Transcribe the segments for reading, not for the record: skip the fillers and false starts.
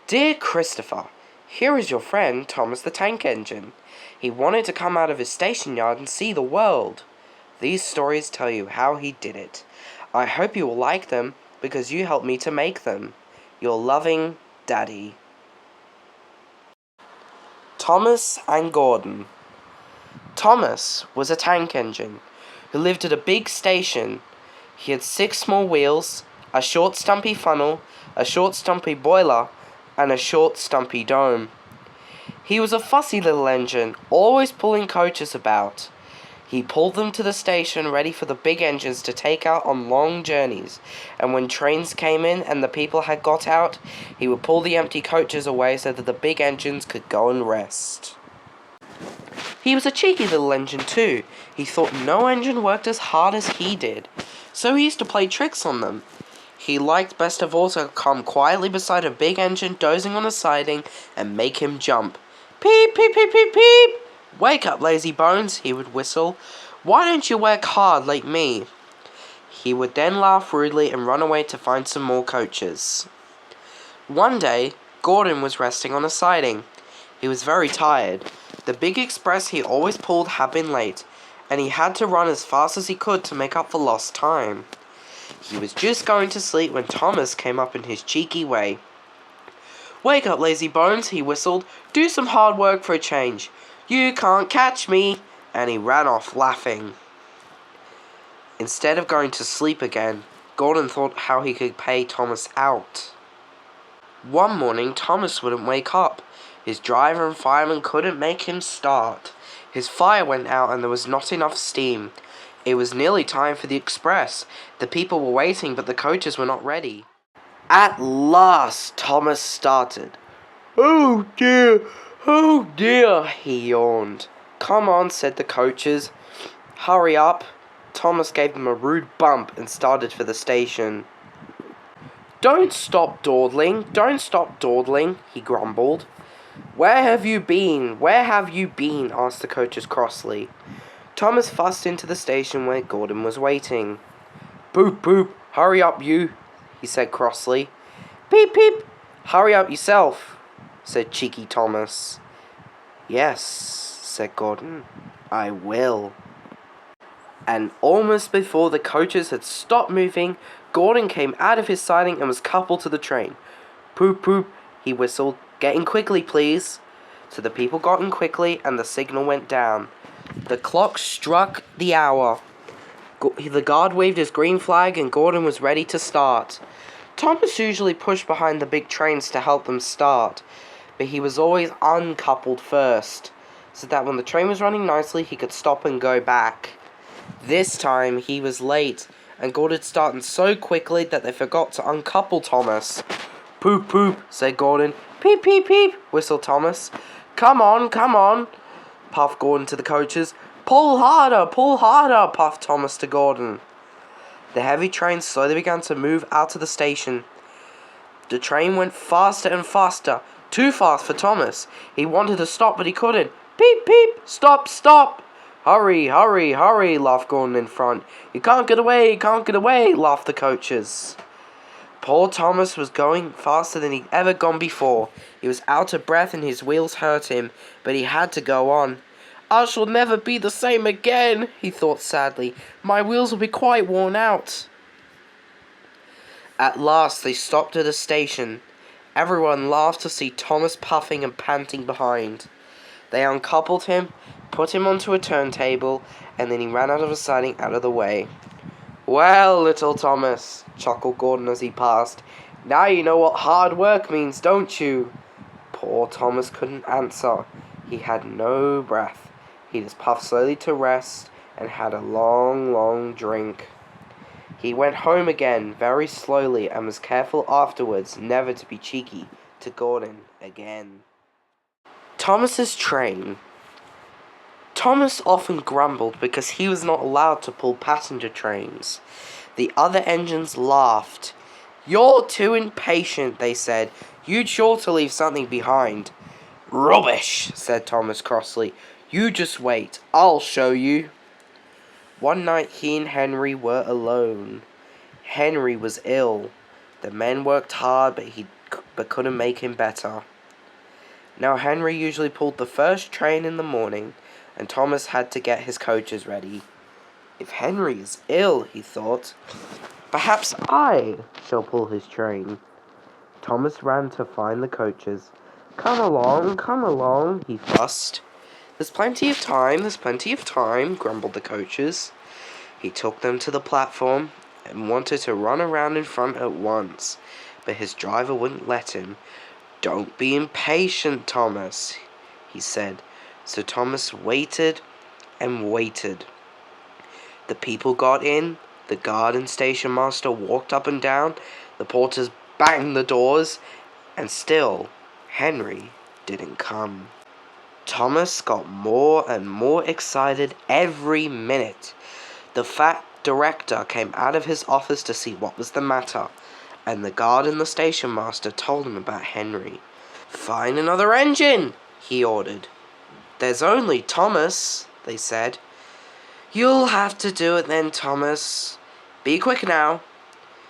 Dear Christopher, here is your friend Thomas the Tank Engine. He wanted to come out of his station yard and see the world. These stories tell you how he did it. I hope you will like them because you helped me to make them. Your loving Daddy. Thomas and Gordon. Thomas was a tank engine who lived at a big station. He had 6 small wheels, a short stumpy funnel, a short stumpy boiler, and a short stumpy dome. He was a fussy little engine, always pulling coaches about. He pulled them to the station ready for the big engines to take out on long journeys, and when trains came in and the people had got out, he would pull the empty coaches away so that the big engines could go and rest. He was a cheeky little engine too. He thought no engine worked as hard as he did, so he used to play tricks on them. He liked best of all to come quietly beside a big engine dozing on a siding and make him jump. Peep, peep, peep, peep, peep! Wake up, lazy bones, he would whistle. Why don't you work hard like me? He would then laugh rudely and run away to find some more coaches. One day, Gordon was resting on a siding. He was very tired. The big express he always pulled had been late, and he had to run as fast as he could to make up for lost time. He was just going to sleep when Thomas came up in his cheeky way. Wake up, lazy bones, he whistled. Do some hard work for a change. You can't catch me! And he ran off laughing. Instead of going to sleep again, Gordon thought how he could pay Thomas out. One morning, Thomas wouldn't wake up. His driver and fireman couldn't make him start. His fire went out and there was not enough steam. It was nearly time for the express. The people were waiting, but the coaches were not ready. At last, Thomas started. Oh dear, he yawned. Come on, said the coaches. Hurry up. Thomas gave them a rude bump and started for the station. Don't stop dawdling, he grumbled. Where have you been, asked the coaches crossly. Thomas fussed into the station where Gordon was waiting. Poop, poop, hurry up you, he said crossly. Peep, peep, hurry up yourself, said cheeky Thomas. Yes, said Gordon, I will. And almost before the coaches had stopped moving, Gordon came out of his siding and was coupled to the train. Poop, poop, he whistled. Get in quickly, please. So the people got in quickly and the signal went down. The clock struck the hour. The guard waved his green flag and Gordon was ready to start. Thomas usually pushed behind the big trains to help them start, but he was always uncoupled first, so that when the train was running nicely he could stop and go back. This time he was late, and Gordon started so quickly that they forgot to uncouple Thomas. Poop, poop, said Gordon. Peep, peep, peep, whistled Thomas. Come on, puffed Gordon to the coaches. Pull harder, puffed Thomas to Gordon. The heavy train slowly began to move out of the station. The train went faster and faster, too fast for Thomas. He wanted to stop, but he couldn't. Peep, peep, stop, stop. Hurry, laughed Gordon in front. You can't get away, laughed the coaches. Poor Thomas was going faster than he'd ever gone before. He was out of breath and his wheels hurt him, but he had to go on. I shall never be the same again, he thought sadly. My wheels will be quite worn out. At last they stopped at a station. Everyone laughed to see Thomas puffing and panting behind. They uncoupled him, put him onto a turntable, and then he ran out of the siding out of the way. Well, little Thomas, chuckled Gordon as he passed. Now you know what hard work means, don't you? Poor Thomas couldn't answer. He had no breath. He just puffed slowly to rest and had a long, long drink. He went home again very slowly and was careful afterwards never to be cheeky to Gordon again. Thomas's train. Thomas often grumbled because he was not allowed to pull passenger trains. The other engines laughed. You're too impatient, they said. You'd sure to leave something behind. Rubbish, said Thomas crossly. You just wait. I'll show you. One night he and Henry were alone. Henry was ill. The men worked hard, but he but couldn't make him better. Now Henry usually pulled the first train in the morning, and Thomas had to get his coaches ready. If Henry is ill, he thought, perhaps I shall pull his train. Thomas ran to find the coaches. Come along, he fussed. There's plenty of time, grumbled the coaches. He took them to the platform and wanted to run around in front at once, but his driver wouldn't let him. Don't be impatient, Thomas, he said. So Thomas waited and waited. The people got in, the guard and station master walked up and down, the porters banged the doors, and still Henry didn't come. Thomas got more and more excited every minute. The fat director came out of his office to see what was the matter, and the guard and the station master told him about Henry. Find another engine, he ordered. There's only Thomas, they said. You'll have to do it then, Thomas. Be quick now.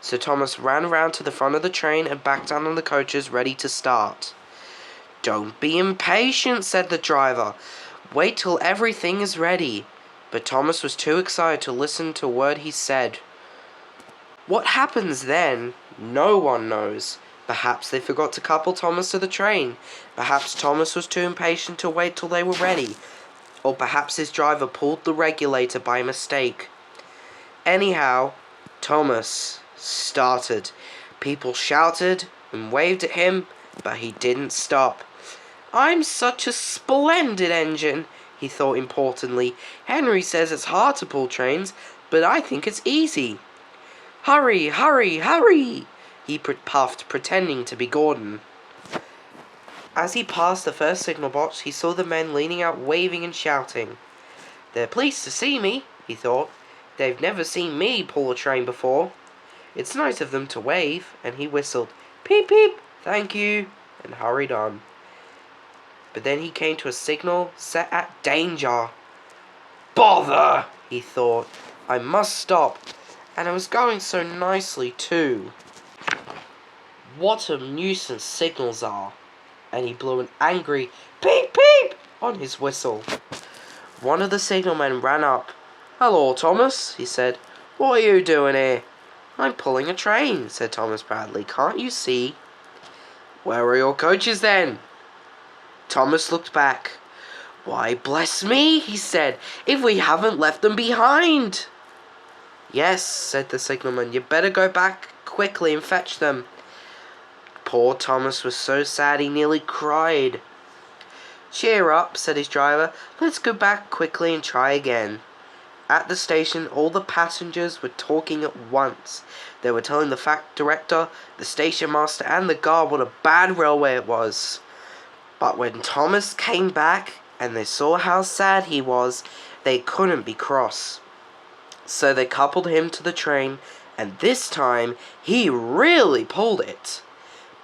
So Thomas ran around to the front of the train and backed down on the coaches, ready to start. Don't be impatient, said the driver. Wait till everything is ready. But Thomas was too excited to listen to a word he said. What happens then? No one knows. Perhaps they forgot to couple Thomas to the train. Perhaps Thomas was too impatient to wait till they were ready. Or perhaps his driver pulled the regulator by mistake. Anyhow, Thomas started. People shouted and waved at him, but he didn't stop. I'm such a splendid engine, he thought importantly. Henry says it's hard to pull trains, but I think it's easy. Hurry, hurry, hurry, he puffed, pretending to be Gordon. As he passed the first signal box, he saw the men leaning out, waving and shouting. They're pleased to see me, he thought. They've never seen me pull a train before. It's nice of them to wave, and he whistled, Peep, peep, thank you, and hurried on. But then he came to a signal set at danger. Bother, he thought. I must stop. And it was going so nicely too. What a nuisance signals are. And he blew an angry peep peep on his whistle. One of the signalmen ran up. Hello, Thomas, he said. What are you doing here? I'm pulling a train, said Thomas proudly. Can't you see? Where are your coaches then? Thomas looked back. Why, bless me, he said, if we haven't left them behind. Yes, said the signalman, you'd better go back quickly and fetch them. Poor Thomas was so sad he nearly cried. Cheer up, said his driver. Let's go back quickly and try again. At the station, all the passengers were talking at once. They were telling the fact director, the station master, and the guard what a bad railway it was. But when Thomas came back, and they saw how sad he was, they couldn't be cross. So they coupled him to the train, and this time, he really pulled it.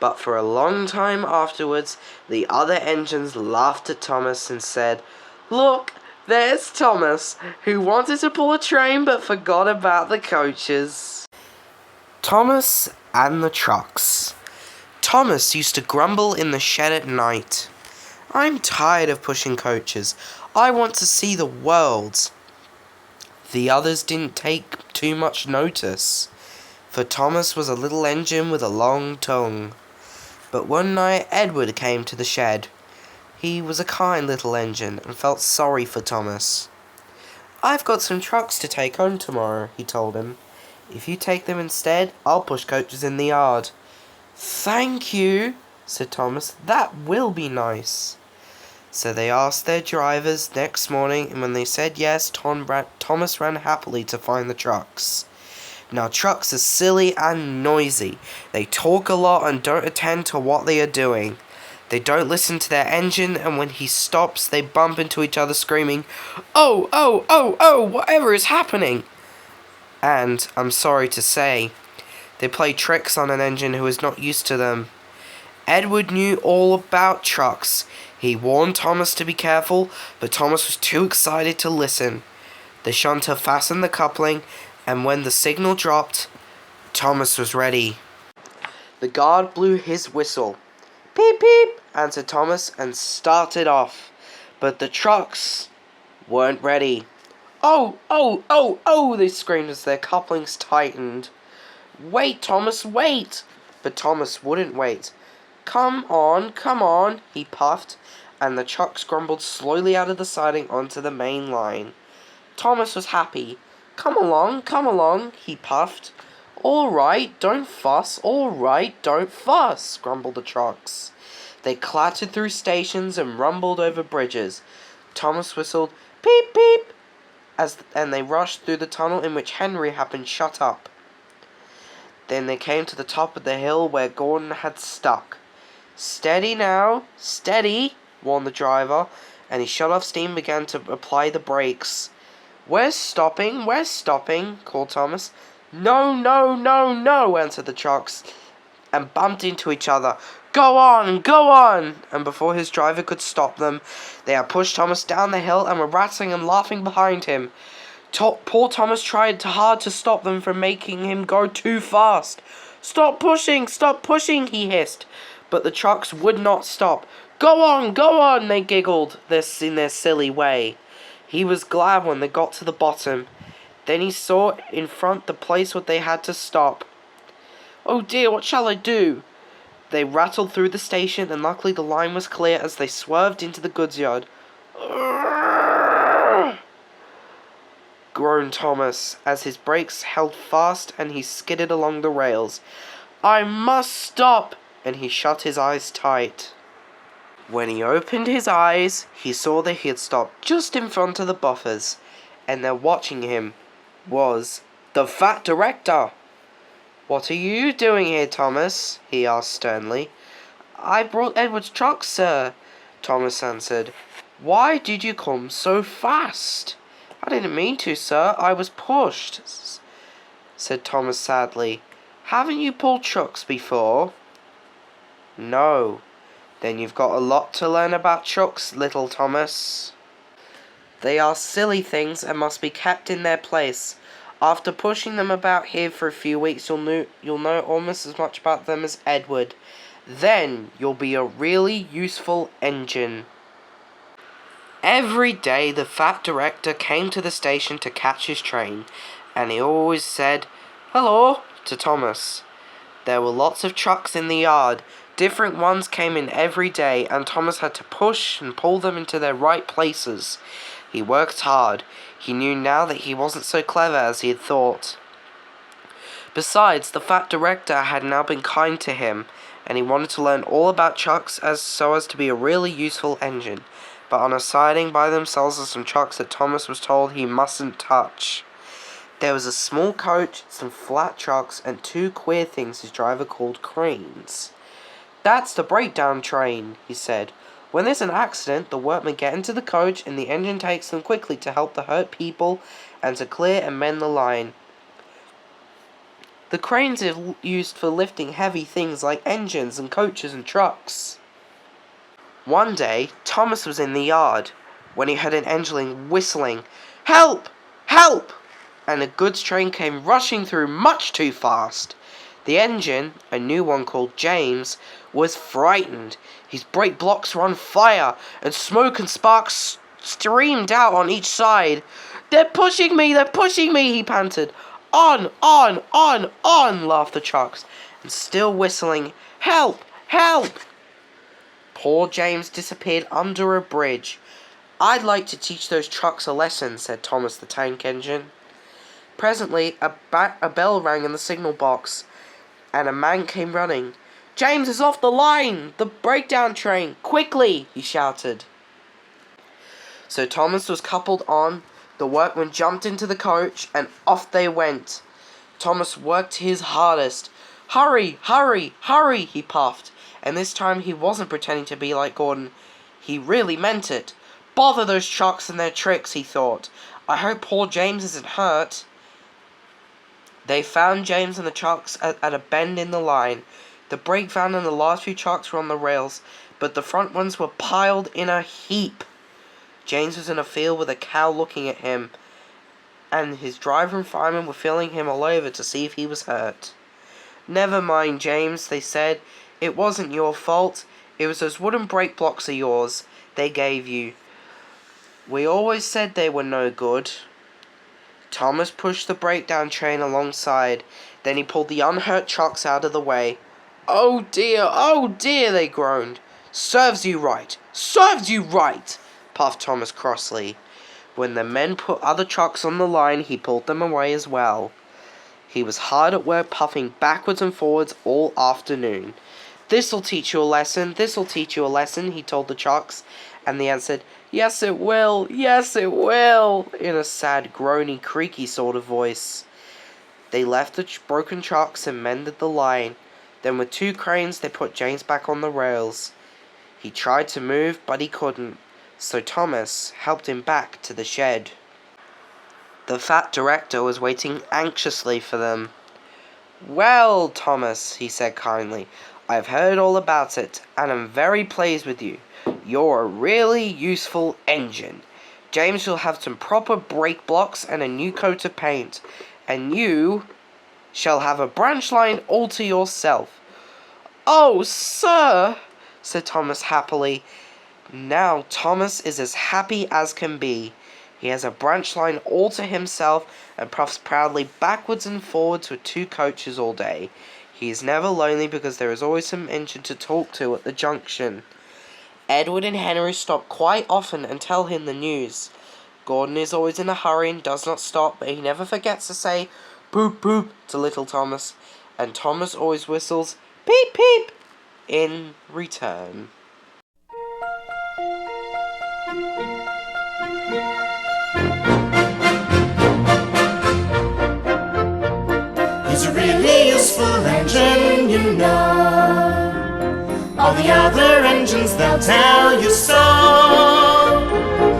But for a long time afterwards, the other engines laughed at Thomas and said, Look, there's Thomas, who wanted to pull a train but forgot about the coaches. Thomas and the trucks. Thomas used to grumble in the shed at night. I'm tired of pushing coaches. I want to see the world. The others didn't take too much notice, for Thomas was a little engine with a long tongue. But one night Edward came to the shed. He was a kind little engine and felt sorry for Thomas. I've got some trucks to take home tomorrow, he told him. If you take them instead, I'll push coaches in the yard. Thank you, said Thomas. That will be nice. So they asked their drivers next morning, and when they said yes, Thomas ran happily to find the trucks. Now trucks are silly and noisy. They talk a lot and don't attend to what they are doing. They don't listen to their engine, and when he stops, they bump into each other screaming, Oh, oh, oh, oh, whatever is happening? And, I'm sorry to say, they play tricks on an engine who is not used to them. Edward knew all about trucks. He warned Thomas to be careful, but Thomas was too excited to listen. The shunter fastened the coupling, and when the signal dropped, Thomas was ready. The guard blew his whistle. "Peep, peep," answered Thomas, and started off. But the trucks weren't ready. "Oh, oh, oh, oh," they screamed as their couplings tightened. "Wait, Thomas, wait!" But Thomas wouldn't wait. Come on," he puffed, and the trucks grumbled slowly out of the siding onto the main line. Thomas was happy. Come along," he puffed. "All right, don't fuss, all right, don't fuss," grumbled the trucks. They clattered through stations and rumbled over bridges. Thomas whistled, "Peep, peep," and they rushed through the tunnel in which Henry had been shut up. Then they came to the top of the hill where Gordon had stuck. "Steady now, steady," warned the driver, and he shut off steam and began to apply the brakes. We're stopping," called Thomas. "No, no, no, no," answered the trucks, and bumped into each other. Go on," and before his driver could stop them, they had pushed Thomas down the hill and were rattling and laughing behind him. Poor Thomas tried hard to stop them from making him go too fast. Stop pushing, he hissed. But the trucks would not stop. Go on, they giggled in their silly way. He was glad when they got to the bottom. Then he saw in front the place where they had to stop. "Oh dear, what shall I do?" They rattled through the station, and luckily the line was clear as they swerved into the goods yard. "Urgh!" groaned Thomas, as his brakes held fast and he skidded along the rails. "I must stop!" and he shut his eyes tight. When he opened his eyes, he saw that he had stopped just in front of the buffers, and there watching him was the fat director. "What are you doing here, Thomas?" he asked sternly. "I brought Edward's truck, sir," Thomas answered. "Why did you come so fast?" "I didn't mean to, sir. I was pushed," said Thomas sadly. "Haven't you pulled trucks before?" "No." "Then you've got a lot to learn about trucks, little Thomas. They are silly things and must be kept in their place. After pushing them about here for a few weeks, you'll know almost as much about them as Edward. Then you'll be a really useful engine." Every day the fat director came to the station to catch his train, and he always said, "Hello," to Thomas. There were lots of trucks in the yard. Different ones came in every day, and Thomas had to push and pull them into their right places. He worked hard. He knew now that he wasn't so clever as he had thought. Besides, the fat director had now been kind to him, and he wanted to learn all about trucks so as to be a really useful engine. But on a siding by themselves were some trucks that Thomas was told he mustn't touch. There was a small coach, some flat trucks, and two queer things his driver called cranes. "That's the breakdown train," he said. "When there's an accident, the workmen get into the coach and the engine takes them quickly to help the hurt people and to clear and mend the line. The cranes are used for lifting heavy things like engines and coaches and trucks." One day, Thomas was in the yard when he heard an engine whistling, "Help! Help!" and a goods train came rushing through much too fast. The engine, a new one called James, was frightened. His brake blocks were on fire, and smoke and sparks streamed out on each side. They're pushing me, he panted. On, laughed the trucks, and still whistling, "Help! Help!" Poor James disappeared under a bridge. "I'd like to teach those trucks a lesson," said Thomas the tank engine. Presently, a bell rang in the signal box, and a man came running. "James is off the line! The breakdown train! Quickly!" he shouted. So Thomas was coupled on, the workmen jumped into the coach, and off they went. Thomas worked his hardest. "Hurry, hurry, hurry," he puffed, and this time he wasn't pretending to be like Gordon. He really meant it. "Bother those trucks and their tricks," he thought. "I hope poor James isn't hurt." They found James and the trucks at a bend in the line. The brake van and the last few trucks were on the rails, but the front ones were piled in a heap. James was in a field with a cow looking at him, and his driver and fireman were feeling him all over to see if he was hurt. "Never mind, James," they said. "It wasn't your fault. It was those wooden brake blocks of yours they gave you. We always said they were no good." Thomas pushed the breakdown train alongside. Then he pulled the unhurt trucks out of the way. "Oh dear," they groaned. "Serves you right, serves you right," puffed Thomas crossly. When the men put other trucks on the line, he pulled them away as well. He was hard at work puffing backwards and forwards all afternoon. "This'll teach you a lesson, this'll teach you a lesson," he told the trucks, and they answered, "Yes it will, yes it will," in a sad, groany, creaky sort of voice. They left the broken trucks and mended the line. Then with 2 cranes they put James back on the rails. He tried to move, but he couldn't, so Thomas helped him back to the shed. The fat director was waiting anxiously for them. "Well, Thomas," he said kindly, "I've heard all about it, and am very pleased with you. You're a really useful engine. James will have some proper brake blocks and a new coat of paint, and you shall have a branch line all to yourself." "Oh, sir," said Thomas happily. Now Thomas is as happy as can be. He has a branch line all to himself and puffs proudly backwards and forwards with 2 coaches all day. He is never lonely because there is always some engine to talk to at the junction. Edward and Henry stop quite often and tell him the news. Gordon is always in a hurry and does not stop, but he never forgets to say "Poop poop" to little Thomas, and Thomas always whistles "Peep peep" in return. He's a really useful engine, you know. All the other engines, they'll tell you so.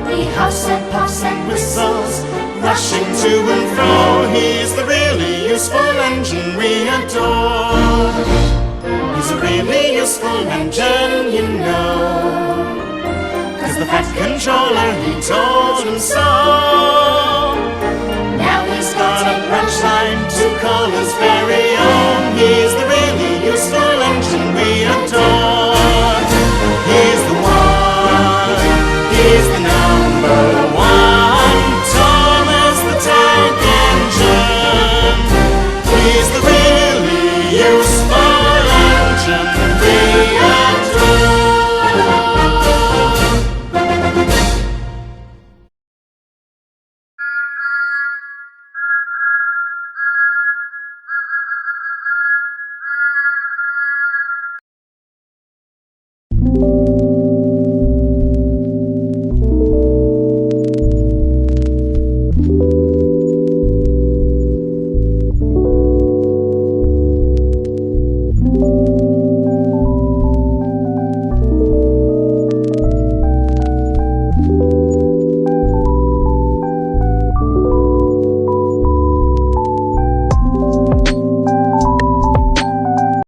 He huffs and puffs and whistles, rushing to and fro. He's the really useful engine we adore. He's a really useful engine, you know. 'Cause the fat controller, he told him so. Now he's got a branch line to call his friend.